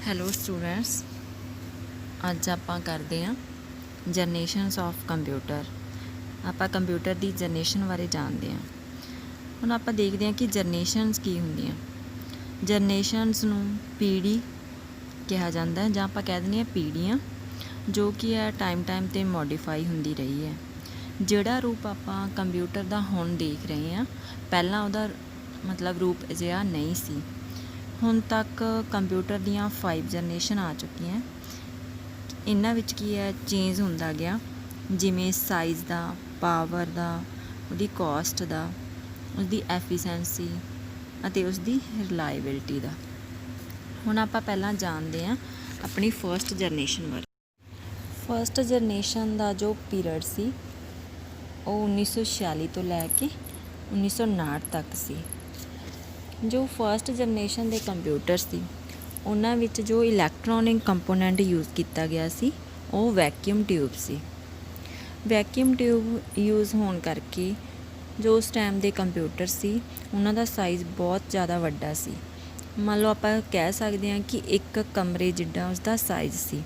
Hello students, ਅੱਜ ਆਪਾਂ ਕਰਦੇ ਹਾਂ ਜਨਰੇਸ਼ਨਸ ਆਫ ਕੰਪਿਊਟਰ। ਆਪਾਂ ਕੰਪਿਊਟਰ ਦੀ ਜਨਰੇਸ਼ਨ ਬਾਰੇ ਜਾਣਦੇ ਹਾਂ। ਹੁਣ ਆਪਾਂ ਦੇਖਦੇ ਹਾਂ ਕਿ ਜਨਰੇਸ਼ਨਸ ਕੀ ਹੁੰਦੀਆਂ। ਜਨਰੇਸ਼ਨਸ ਨੂੰ ਪੀੜ੍ਹੀ ਕਿਹਾ ਜਾਂਦਾ ਜਾਂ ਆਪਾਂ ਕਹਿ ਦਿੰਦੇ ਹਾਂ ਪੀੜ੍ਹੀਆਂ, ਜੋ ਕਿ ਹੈ ਟਾਈਮ 'ਤੇ ਮੋਡੀਫਾਈ ਹੁੰਦੀ ਰਹੀ ਹੈ। ਜਿਹੜਾ ਰੂਪ ਆਪਾਂ ਕੰਪਿਊਟਰ ਦਾ ਹੁਣ ਦੇਖ ਰਹੇ ਹਾਂ, ਪਹਿਲਾਂ ਉਹਦਾ ਮਤਲਬ ਰੂਪ ਅਜਿਹਾ ਨਹੀਂ ਸੀ। ਹੁਣ ਤੱਕ ਕੰਪਿਊਟਰ ਦੀਆਂ 5 ਜਨਰੇਸ਼ਨ ਆ ਚੁੱਕੀਆਂ। ਇਹਨਾਂ ਵਿੱਚ ਕੀ ਹੈ, ਚੇਂਜ ਹੁੰਦਾ ਗਿਆ, ਜਿਵੇਂ ਸਾਈਜ਼ ਦਾ, ਪਾਵਰ ਦਾ, ਉਹਦੀ ਕੋਸਟ ਦਾ, ਉਸਦੀ ਐਫੀਸ਼ੈਂਸੀ ਅਤੇ ਉਸਦੀ ਰਿਲਾਇਬਿਲਿਟੀ ਦਾ। ਹੁਣ ਆਪਾਂ ਪਹਿਲਾਂ ਜਾਣਦੇ ਹਾਂ ਆਪਣੀ ਫਸਟ ਜਨਰੇਸ਼ਨ ਬਾਰੇ। ਫਸਟ ਜਨਰੇਸ਼ਨ ਦਾ ਜੋ ਪੀਰੀਅਡ ਸੀ ਉਹ 1946 ਤੋਂ ਲੈ ਕੇ 1959 ਤੱਕ ਸੀ। ਜੋ ਫਸਟ ਜਨਰੇਸ਼ਨ ਦੇ ਕੰਪਿਊਟਰ ਸੀ, ਉਹਨਾਂ ਵਿੱਚ ਜੋ ਇਲੈਕਟ੍ਰੋਨਿਕ ਕੰਪੋਨੈਂਟ ਯੂਜ਼ ਕੀਤਾ ਗਿਆ ਸੀ ਉਹ ਵੈਕਿਊਮ ਟਿਊਬ ਸੀ। ਵੈਕਿਊਮ ਟਿਊਬ ਯੂਜ਼ ਹੋਣ ਕਰਕੇ ਜੋ ਉਸ ਟਾਈਮ ਦੇ ਕੰਪਿਊਟਰ ਸੀ ਉਹਨਾਂ ਦਾ ਸਾਈਜ਼ ਬਹੁਤ ਜ਼ਿਆਦਾ ਵੱਡਾ ਸੀ। ਮੰਨ ਲਓ ਆਪਾਂ ਕਹਿ ਸਕਦੇ ਹਾਂ ਕਿ ਇੱਕ ਕਮਰੇ ਜਿੱਡਾ ਉਸਦਾ ਸਾਈਜ਼ ਸੀ।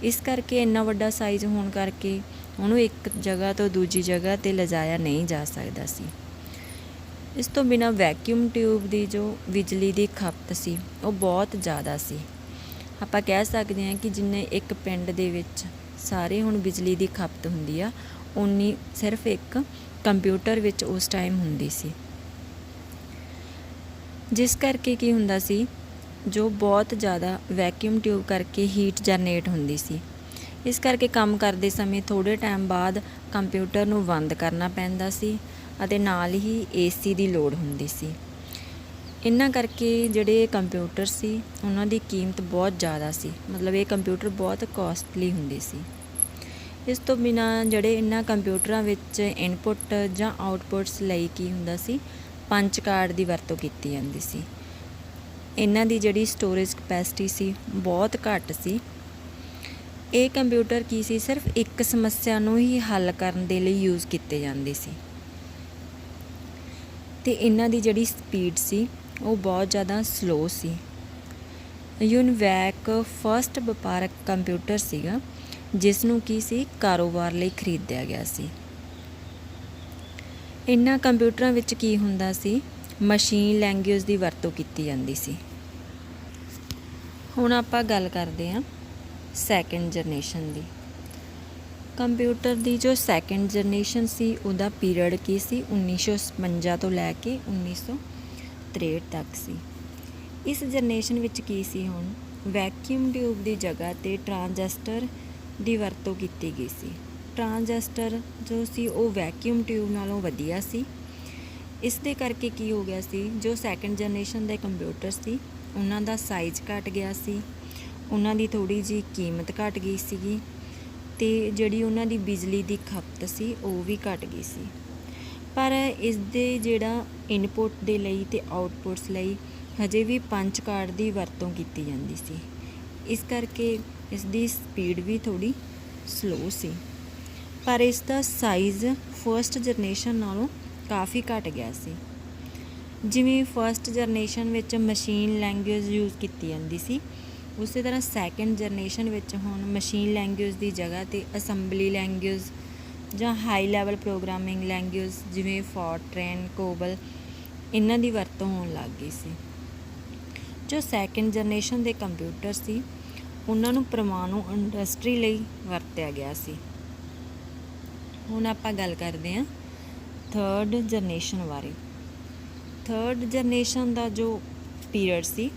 ਇਸ ਕਰਕੇ ਇੰਨਾ ਵੱਡਾ ਸਾਈਜ਼ ਹੋਣ ਕਰਕੇ ਉਹਨੂੰ ਇੱਕ ਜਗ੍ਹਾ ਤੋਂ ਦੂਜੀ ਜਗ੍ਹਾ 'ਤੇ ਲਿਜਾਇਆ ਨਹੀਂ ਜਾ ਸਕਦਾ ਸੀ। ਇਸ ਤੋਂ ਬਿਨਾਂ ਵੈਕਿਊਮ ਟਿਊਬ ਦੀ ਜੋ ਬਿਜਲੀ ਦੀ ਖਪਤ ਸੀ ਉਹ ਬਹੁਤ ਜ਼ਿਆਦਾ ਸੀ। ਆਪਾਂ ਕਹਿ ਸਕਦੇ ਹਾਂ ਕਿ ਜਿੰਨੇ ਇੱਕ ਪਿੰਡ ਦੇ ਵਿੱਚ ਸਾਰੇ ਹੁਣ ਬਿਜਲੀ ਦੀ ਖਪਤ ਹੁੰਦੀ ਆ, ਉਨੀ ਸਿਰਫ ਇੱਕ ਕੰਪਿਊਟਰ ਵਿੱਚ ਉਸ ਟਾਈਮ ਹੁੰਦੀ ਸੀ। ਜਿਸ ਕਰਕੇ ਕੀ ਹੁੰਦਾ ਸੀ, ਜੋ ਬਹੁਤ ਜ਼ਿਆਦਾ ਵੈਕਿਊਮ ਟਿਊਬ ਕਰਕੇ ਹੀਟ ਜਨਰੇਟ ਹੁੰਦੀ ਸੀ। ਇਸ ਕਰਕੇ ਕੰਮ ਕਰਦੇ ਸਮੇਂ ਥੋੜ੍ਹੇ ਟਾਈਮ ਬਾਅਦ ਕੰਪਿਊਟਰ ਨੂੰ ਬੰਦ ਕਰਨਾ ਪੈਂਦਾ ਸੀ ਅਤੇ ਨਾਲ ਹੀ AC ਦੀ ਲੋੜ ਹੁੰਦੀ ਸੀ। ਇਹਨਾਂ ਕਰਕੇ ਜਿਹੜੇ ਕੰਪਿਊਟਰ ਸੀ ਉਹਨਾਂ ਦੀ ਕੀਮਤ ਬਹੁਤ ਜ਼ਿਆਦਾ ਸੀ, ਮਤਲਬ ਇਹ ਕੰਪਿਊਟਰ ਬਹੁਤ ਕੋਸਟਲੀ ਹੁੰਦੇ ਸੀ। ਇਸ ਤੋਂ ਬਿਨਾਂ ਜਿਹੜੇ ਇਹਨਾਂ ਕੰਪਿਊਟਰਾਂ ਵਿੱਚ ਇਨਪੁੱਟ ਜਾਂ ਆਊਟਪੁੱਟਸ ਲਈ ਕੀ ਹੁੰਦਾ ਸੀ, ਪੰਚ ਕਾਰਡ ਦੀ ਵਰਤੋਂ ਕੀਤੀ ਜਾਂਦੀ ਸੀ। ਇਹਨਾਂ ਦੀ ਜਿਹੜੀ ਸਟੋਰੇਜ ਕਪੈਸਿਟੀ ਸੀ ਬਹੁਤ ਘੱਟ ਸੀ। ਇਹ ਕੰਪਿਊਟਰ ਕੀ ਸੀ, ਸਿਰਫ ਇੱਕ ਸਮੱਸਿਆ ਨੂੰ ਹੀ ਹੱਲ ਕਰਨ ਦੇ ਲਈ ਯੂਜ਼ ਕੀਤੇ ਜਾਂਦੇ ਸੀ ਅਤੇ ਇਹਨਾਂ ਦੀ ਜਿਹੜੀ ਸਪੀਡ ਸੀ ਉਹ ਬਹੁਤ ਜ਼ਿਆਦਾ ਸਲੋ ਸੀ। ਯੂਨੀਵੈਕ ਫਸਟ ਵਪਾਰਕ ਕੰਪਿਊਟਰ ਸੀਗਾ ਜਿਸ ਨੂੰ ਕੀ ਸੀ, ਕਾਰੋਬਾਰ ਲਈ ਖਰੀਦਿਆ ਗਿਆ ਸੀ। ਇਹਨਾਂ ਕੰਪਿਊਟਰਾਂ ਵਿੱਚ ਕੀ ਹੁੰਦਾ ਸੀ, ਮਸ਼ੀਨ ਲੈਂਗੁਏਜ ਦੀ ਵਰਤੋਂ ਕੀਤੀ ਜਾਂਦੀ ਸੀ। ਹੁਣ ਆਪਾਂ ਗੱਲ ਕਰਦੇ ਹਾਂ ਸੈਕਿੰਡ ਜਨਰੇਸ਼ਨ ਦੀ। ਕੰਪਿਊਟਰ ਦੀ ਜੋ ਸੈਕਿੰਡ ਜਨਰੇਸ਼ਨ ਸੀ ਉਹਦਾ ਪੀਰੀਅਡ ਕੀ ਸੀ, 1956 ਤੋਂ ਲੈ ਕੇ 1963 ਤੱਕ ਸੀ। ਇਸ ਜਨਰੇਸ਼ਨ ਵਿੱਚ ਕੀ ਸੀ, ਹੁਣ ਵੈਕਿਊਮ ਟਿਊਬ ਦੀ ਜਗ੍ਹਾ 'ਤੇ ਟਰਾਂਜਿਸਟਰ ਦੀ ਵਰਤੋਂ ਕੀਤੀ ਗਈ ਸੀ। ਟਰਾਂਜਿਸਟਰ ਜੋ ਸੀ ਉਹ ਵੈਕਿਊਮ ਟਿਊਬ ਨਾਲੋਂ ਵਧੀਆ ਸੀ। ਇਸ ਦੇ ਕਰਕੇ ਕੀ ਹੋ ਗਿਆ ਸੀ, ਜੋ ਸੈਕਿੰਡ ਜਨਰੇਸ਼ਨ ਦੇ ਕੰਪਿਊਟਰ ਸੀ ਉਹਨਾਂ ਦਾ ਸਾਈਜ਼ ਘੱਟ ਗਿਆ ਸੀ, ਉਹਨਾਂ ਦੀ ਥੋੜ੍ਹੀ ਜਿਹੀ ਕੀਮਤ ਘੱਟ ਗਈ ਸੀਗੀ ਅਤੇ ਜਿਹੜੀ ਉਹਨਾਂ ਦੀ ਬਿਜਲੀ ਦੀ ਖਪਤ ਸੀ ਉਹ ਵੀ ਘੱਟ ਗਈ ਸੀ। ਪਰ ਇਸ ਦੇ ਜਿਹੜਾ ਇਨਪੁੱਟ ਦੇ ਲਈ ਅਤੇ ਆਊਟਪੁੱਟਸ ਲਈ ਹਜੇ ਵੀ ਪੰਚ ਕਾਰਡ ਦੀ ਵਰਤੋਂ ਕੀਤੀ ਜਾਂਦੀ ਸੀ। ਇਸ ਕਰਕੇ ਇਸ ਦੀ ਸਪੀਡ ਵੀ ਥੋੜ੍ਹੀ ਸਲੋ ਸੀ। ਪਰ ਇਸ ਦਾ ਸਾਈਜ਼ ਫਸਟ ਜਨਰੇਸ਼ਨ ਨਾਲੋਂ ਕਾਫੀ ਘੱਟ ਗਿਆ ਸੀ। ਜਿਵੇਂ ਫਸਟ ਜਨਰੇਸ਼ਨ ਵਿੱਚ ਮਸ਼ੀਨ ਲੈਂਗੁਏਜ ਯੂਜ਼ ਕੀਤੀ ਜਾਂਦੀ ਸੀ, ਉਸੇ ਤਰ੍ਹਾਂ ਸੈਕਿੰਡ ਜਨਰੇਸ਼ਨ ਵਿੱਚ ਹੁਣ ਮਸ਼ੀਨ ਲੈਂਗੁਏਜ ਦੀ ਜਗ੍ਹਾ 'ਤੇ ਅਸੈਂਬਲੀ ਲੈਂਗੁਏਜ ਜਾਂ ਹਾਈ ਲੈਵਲ ਪ੍ਰੋਗਰਾਮਿੰਗ ਲੈਂਗੁਏਜ ਜਿਵੇਂ ਫੋਰਟਰੈਨ, ਕੋਬਲ, ਇਹਨਾਂ ਦੀ ਵਰਤੋਂ ਹੋਣ ਲੱਗ ਗਈ ਸੀ। ਜੋ ਸੈਕਿੰਡ ਜਨਰੇਸ਼ਨ ਦੇ ਕੰਪਿਊਟਰ ਸੀ ਉਹਨਾਂ ਨੂੰ ਪਰਮਾਣੂ ਇੰਡਸਟਰੀ ਲਈ ਵਰਤਿਆ ਗਿਆ ਸੀ। ਹੁਣ ਆਪਾਂ ਗੱਲ ਕਰਦੇ ਹਾਂ ਥਰਡ ਜਨਰੇਸ਼ਨ ਬਾਰੇ। ਥਰਡ ਜਨਰੇਸ਼ਨ ਦਾ ਜੋ ਪੀਰੀਅਡ ਸੀ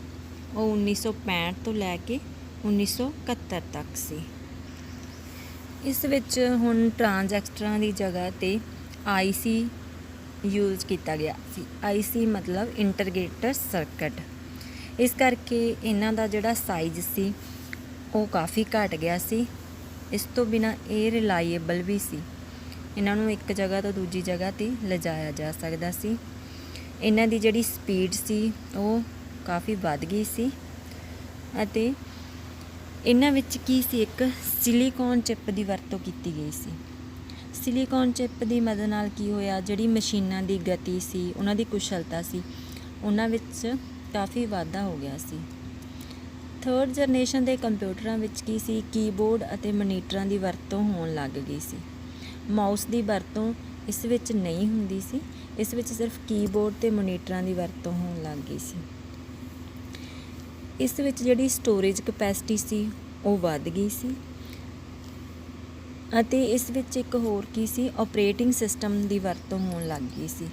ਉਹ 1965 ਤੋਂ ਲੈ ਕੇ 1971 ਤੱਕ ਸੀ। ਇਸ ਵਿੱਚ ਹੁਣ ਟਰਾਂਜਿਸਟਰਾਂ ਦੀ ਜਗ੍ਹਾ 'ਤੇ IC ਯੂਜ਼ ਕੀਤਾ ਗਿਆ ਸੀ। IC ਮਤਲਬ ਇੰਟਰਗ੍ਰੇਟਡ ਸਰਕਟ। ਇਸ ਕਰਕੇ ਇਹਨਾਂ ਦਾ ਜਿਹੜਾ ਸਾਈਜ਼ ਸੀ ਉਹ ਕਾਫੀ ਘੱਟ ਗਿਆ ਸੀ। ਇਸ ਤੋਂ ਬਿਨਾਂ ਇਹ ਰਿਲਾਈਏਬਲ ਵੀ ਸੀ, ਇਹਨਾਂ ਨੂੰ ਇੱਕ ਜਗ੍ਹਾ ਤੋਂ ਦੂਜੀ ਜਗ੍ਹਾ 'ਤੇ ਲਿਜਾਇਆ ਜਾ ਸਕਦਾ ਸੀ। ਇਹਨਾਂ ਦੀ ਜਿਹੜੀ ਸਪੀਡ ਸੀ ਉਹ ਕਾਫੀ ਵੱਧ ਗਈ ਸੀ ਅਤੇ ਇਹਨਾਂ ਵਿੱਚ ਕੀ ਸੀ, ਇੱਕ ਸਿਲੀਕੌਨ ਚਿੱਪ ਦੀ ਵਰਤੋਂ ਕੀਤੀ ਗਈ ਸੀ। ਸਿਲੀਕੌਨ ਚਿੱਪ ਦੀ ਮਦਦ ਨਾਲ ਕੀ ਹੋਇਆ, ਜਿਹੜੀ ਮਸ਼ੀਨਾਂ ਦੀ ਗਤੀ ਸੀ, ਉਹਨਾਂ ਦੀ ਕੁਸ਼ਲਤਾ ਸੀ, ਉਹਨਾਂ ਵਿੱਚ ਕਾਫੀ ਵਾਧਾ ਹੋ ਗਿਆ ਸੀ। ਥਰਡ ਜਨਰੇਸ਼ਨ ਦੇ ਕੰਪਿਊਟਰਾਂ ਵਿੱਚ ਕੀ ਸੀ, ਕੀਬੋਰਡ ਅਤੇ ਮੋਨੀਟਰਾਂ ਦੀ ਵਰਤੋਂ ਹੋਣ ਲੱਗ ਗਈ ਸੀ। ਮਾਊਸ ਦੀ ਵਰਤੋਂ ਇਸ ਵਿੱਚ ਨਹੀਂ ਹੁੰਦੀ ਸੀ, ਇਸ ਵਿੱਚ ਸਿਰਫ ਕੀਬੋਰਡ ਅਤੇ ਮੋਨੀਟਰਾਂ ਦੀ ਵਰਤੋਂ ਹੋਣ ਲੱਗ ਗਈ ਸੀ। ਇਸ ਵਿੱਚ ਜਿਹੜੀ ਸਟੋਰੇਜ ਕਪੈਸਿਟੀ ਸੀ ਉਹ ਵੱਧ ਗਈ ਸੀ ਅਤੇ ਇਸ ਵਿੱਚ ਇੱਕ ਹੋਰ ਕੀ ਸੀ, ਆਪਰੇਟਿੰਗ ਸਿਸਟਮ ਦੀ ਵਰਤੋਂ ਹੋਣ ਲੱਗ ਗਈ ਸੀ।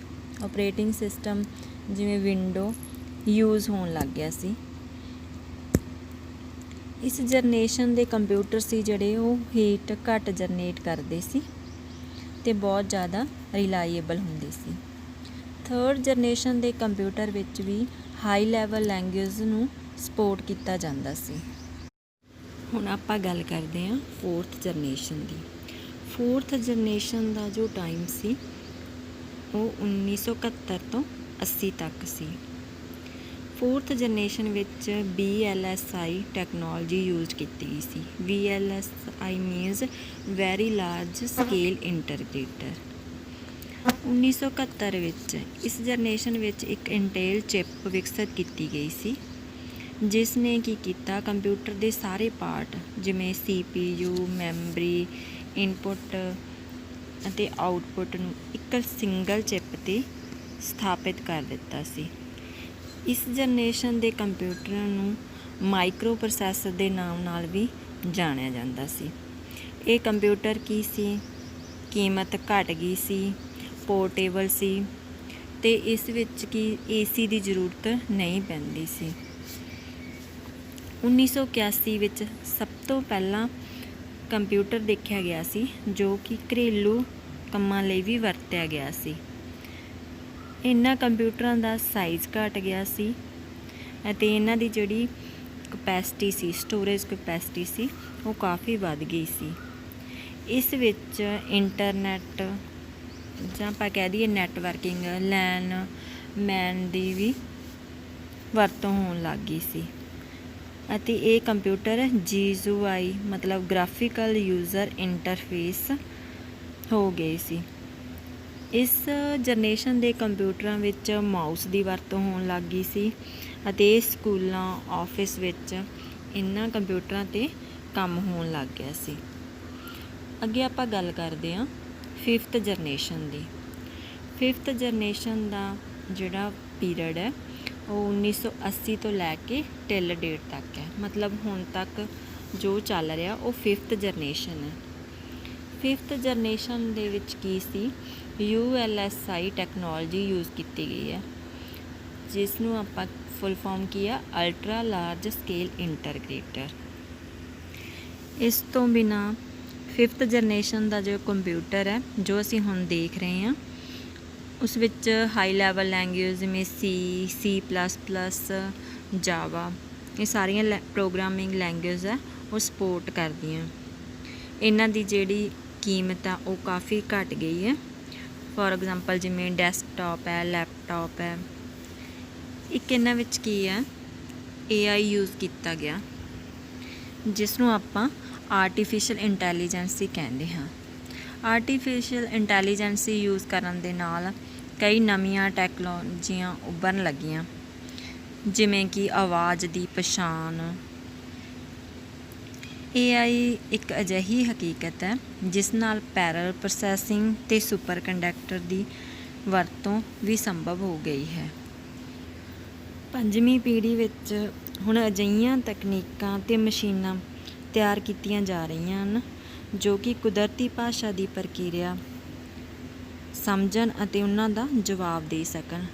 ਆਪਰੇਟਿੰਗ ਸਿਸਟਮ ਜਿਵੇਂ ਵਿੰਡੋ ਯੂਜ਼ ਹੋਣ ਲੱਗ ਗਿਆ ਸੀ। ਇਸ ਜਨਰੇਸ਼ਨ ਦੇ ਕੰਪਿਊਟਰ ਸੀ ਜਿਹੜੇ ਉਹ ਹੀਟ ਘੱਟ ਜਨਰੇਟ ਕਰਦੇ ਸੀ ਅਤੇ ਬਹੁਤ ਜ਼ਿਆਦਾ ਰਿਲਾਈਏਬਲ ਹੁੰਦੇ ਸੀ। ਥਰਡ ਜਨਰੇਸ਼ਨ ਦੇ ਕੰਪਿਊਟਰ ਵਿੱਚ ਵੀ ਹਾਈ ਲੈਵਲ ਲੈਂਗੁਏਜ ਨੂੰ ਸਪੋਰਟ ਕੀਤਾ ਜਾਂਦਾ ਸੀ। ਹੁਣ ਆਪਾਂ ਗੱਲ ਕਰਦੇ ਹਾਂ ਫੋਰਥ ਜਨਰੇਸ਼ਨ ਦੀ। ਫੋਰਥ ਜਨਰੇਸ਼ਨ ਦਾ ਜੋ ਟਾਈਮ ਸੀ ਉਹ 1971 ਤੋਂ 80 ਤੱਕ ਸੀ। ਫੋਰਥ ਜਨਰੇਸ਼ਨ ਵਿੱਚ VLSI ਟੈਕਨੋਲੋਜੀ ਯੂਜ਼ ਕੀਤੀ ਗਈ ਸੀ। VLSI means very large scale integrator. 1971 ਵਿੱਚ ਇਸ ਜਨਰੇਸ਼ਨ ਵਿੱਚ ਇੱਕ ਇੰਟੇਲ ਚਿਪ ਵਿਕਸਿਤ ਕੀਤੀ ਗਈ ਸੀ, ਜਿਸ ਨੇ ਕੀ ਕੀਤਾ, ਕੰਪਿਊਟਰ ਦੇ ਸਾਰੇ ਪਾਰਟ ਜਿਵੇਂ CPU, ਮੈਮਰੀ, ਇਨਪੁੱਟ ਅਤੇ ਆਊਟਪੁੱਟ ਨੂੰ ਇੱਕ ਸਿੰਗਲ ਚਿਪ 'ਤੇ ਸਥਾਪਿਤ ਕਰ ਦਿੱਤਾ ਸੀ। ਇਸ ਜਨਰੇਸ਼ਨ ਦੇ ਕੰਪਿਊਟਰਾਂ ਨੂੰ ਮਾਈਕਰੋ ਪ੍ਰੋਸੈਸਰ ਦੇ ਨਾਮ ਨਾਲ ਵੀ ਜਾਣਿਆ ਜਾਂਦਾ ਸੀ। ਇਹ ਕੰਪਿਊਟਰ ਕੀ ਸੀ, ਕੀਮਤ ਘਟ ਗਈ ਸੀ, ਪੋਰਟੇਬਲ ਸੀ ਅਤੇ ਇਸ ਵਿੱਚ ਕੀ AC ਦੀ ਜ਼ਰੂਰਤ ਨਹੀਂ ਪੈਂਦੀ ਸੀ। 1981 ਵਿੱਚ ਸਭ ਤੋਂ ਪਹਿਲਾਂ ਕੰਪਿਊਟਰ ਦੇਖਿਆ ਗਿਆ ਸੀ ਜੋ ਕਿ ਘਰੇਲੂ ਕੰਮਾਂ ਲਈ ਵੀ ਵਰਤਿਆ ਗਿਆ ਸੀ। ਇਹਨਾਂ ਕੰਪਿਊਟਰਾਂ ਦਾ ਸਾਈਜ਼ ਘਟ ਗਿਆ ਸੀ ਅਤੇ ਇਹਨਾਂ ਦੀ ਜਿਹੜੀ ਕਪੈਸਿਟੀ ਸੀ, ਸਟੋਰੇਜ ਕਪੈਸਿਟੀ ਸੀ, ਉਹ ਕਾਫੀ ਵੱਧ ਗਈ ਸੀ। ਇਸ ਵਿੱਚ ਇੰਟਰਨੈਟ ਜਾਂ ਆਪਾਂ ਕਹਿ ਦਈਏ ਨੈਟਵਰਕਿੰਗ, ਲੈਨ ਮੈਨ ਦੀ ਵੀ ਵਰਤੋਂ ਹੋਣ ਲੱਗ ਗਈ ਸੀ ਅਤੇ ਇਹ ਕੰਪਿਊਟਰ GUI ਮਤਲਬ ਗ੍ਰਾਫਿਕਲ ਯੂਜ਼ਰ ਇੰਟਰਫੇਸ ਹੋ ਗਏ ਸੀ। ਇਸ ਜਨਰੇਸ਼ਨ ਦੇ ਕੰਪਿਊਟਰਾਂ ਵਿੱਚ ਮਾਊਸ ਦੀ ਵਰਤੋਂ ਹੋਣ ਲੱਗ ਗਈ ਸੀ ਅਤੇ ਸਕੂਲਾਂ, ਆਫਿਸ ਵਿੱਚ ਇਹਨਾਂ ਕੰਪਿਊਟਰਾਂ 'ਤੇ ਕੰਮ ਹੋਣ ਲੱਗ ਗਿਆ ਸੀ। ਅੱਗੇ ਆਪਾਂ ਗੱਲ ਕਰਦੇ ਹਾਂ ਫਿਫਥ ਜਨਰੇਸ਼ਨ ਦੀ। ਫਿਫਥ ਜਨਰੇਸ਼ਨ ਦਾ ਜਿਹੜਾ ਪੀਰੀਅਡ ਹੈ ਉਹ 1980 ਤੋਂ ਲੈ ਕੇ ਟਿਲ ਡੇਟ ਤੱਕ ਹੈ, ਮਤਲਬ ਹੁਣ ਤੱਕ ਜੋ ਚੱਲ ਰਿਹਾ ਉਹ ਫਿਫਥ ਜਨਰੇਸ਼ਨ ਹੈ। ਫਿਫਥ ਜਨਰੇਸ਼ਨ ਦੇ ਵਿੱਚ ਕੀ ਸੀ, ULSI ਟੈਕਨੋਲੋਜੀ ਯੂਜ਼ ਕੀਤੀ ਗਈ ਹੈ, ਜਿਸ ਨੂੰ ਆਪਾਂ ਫੁੱਲ ਫਾਰਮ ਕੀ ਆ, ਅਲਟਰਾ ਲਾਰਜ ਸਕੇਲ ਇੰਟਰਗ੍ਰੇਟਰ। ਇਸ ਤੋਂ ਬਿਨਾਂ ਫਿਫਥ ਜਨਰੇਸ਼ਨ ਦਾ ਜੋ ਕੰਪਿਊਟਰ ਹੈ ਜੋ ਅਸੀਂ ਹੁਣ ਦੇਖ ਰਹੇ ਹਾਂ, ਉਸ ਵਿੱਚ ਹਾਈ ਲੈਵਲ ਲੈਂਗੁਏਜ ਜਿਵੇਂ C++, ਜਾਵਾ, ਇਹ ਸਾਰੀਆਂ ਪ੍ਰੋਗਰਾਮਿੰਗ ਲੈਂਗੁਏਜ ਹੈ ਉਹ ਸਪੋਰਟ ਕਰਦੀਆਂ। ਇਹਨਾਂ ਦੀ ਜਿਹੜੀ ਕੀਮਤ ਆ ਉਹ ਕਾਫੀ ਘਟ ਗਈ ਹੈ। ਫੋਰ ਐਗਜ਼ਾਮਪਲ ਜਿਵੇਂ ਡੈਸਕਟਾਪ ਹੈ, ਲੈਪਟਾਪ ਹੈ। ਇੱਕ ਇਹਨਾਂ ਵਿੱਚ ਕੀ ਹੈ, AI ਯੂਜ਼ ਕੀਤਾ ਗਿਆ, ਜਿਸ ਨੂੰ ਆਪਾਂ ਆਰਟੀਫਿਸ਼ੀਅਲ ਇੰਟੈਲੀਜੈਂਸੀ ਕਹਿੰਦੇ ਹਾਂ। ਆਰਟੀਫਿਸ਼ੀਅਲ ਇੰਟੈਲੀਜੈਂਸੀ ਯੂਜ਼ ਕਰਨ ਦੇ ਨਾਲ ਕਈ ਨਵੀਆਂ ਟੈਕਨੋਲੋਜੀਆਂ ਉੱਭਰਨ ਲੱਗੀਆਂ, ਜਿਵੇਂ ਕਿ ਆਵਾਜ਼ ਦੀ ਪਛਾਣ। AI ਇੱਕ ਅਜਿਹੀ ਹਕੀਕਤ ਹੈ ਜਿਸ ਨਾਲ ਪੈਰਲਲ ਪ੍ਰੋਸੈਸਿੰਗ ਅਤੇ ਸੁਪਰ ਕੰਡਕਟਰ ਦੀ ਵਰਤੋਂ ਵੀ ਸੰਭਵ ਹੋ ਗਈ ਹੈ। ਪੰਜਵੀਂ ਪੀੜ੍ਹੀ ਵਿੱਚ ਹੁਣ ਅਜਿਹੀਆਂ ਤਕਨੀਕਾਂ ਅਤੇ ਮਸ਼ੀਨਾਂ ਤਿਆਰ ਕੀਤੀਆਂ ਜਾ ਰਹੀਆਂ ਹਨ ਜੋ ਕਿ ਕੁਦਰਤੀ ਭਾਸ਼ਾ ਦੀ ਪ੍ਰਕਿਰਿਆ ਸਮਝਣ ਅਤੇ ਉਹਨਾਂ ਦਾ ਜਵਾਬ ਦੇ ਸਕਣ,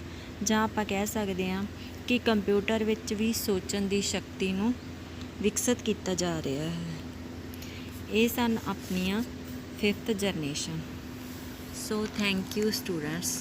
ਜਾਂ ਆਪਾਂ ਕਹਿ ਸਕਦੇ ਹਾਂ ਕਿ ਕੰਪਿਊਟਰ ਵਿੱਚ ਵੀ ਸੋਚਣ ਦੀ ਸ਼ਕਤੀ ਨੂੰ ਵਿਕਸਿਤ ਕੀਤਾ ਜਾ ਰਿਹਾ ਹੈ। ਇਹ ਸਨ ਆਪਣੀਆਂ fifth generation. So thank you students.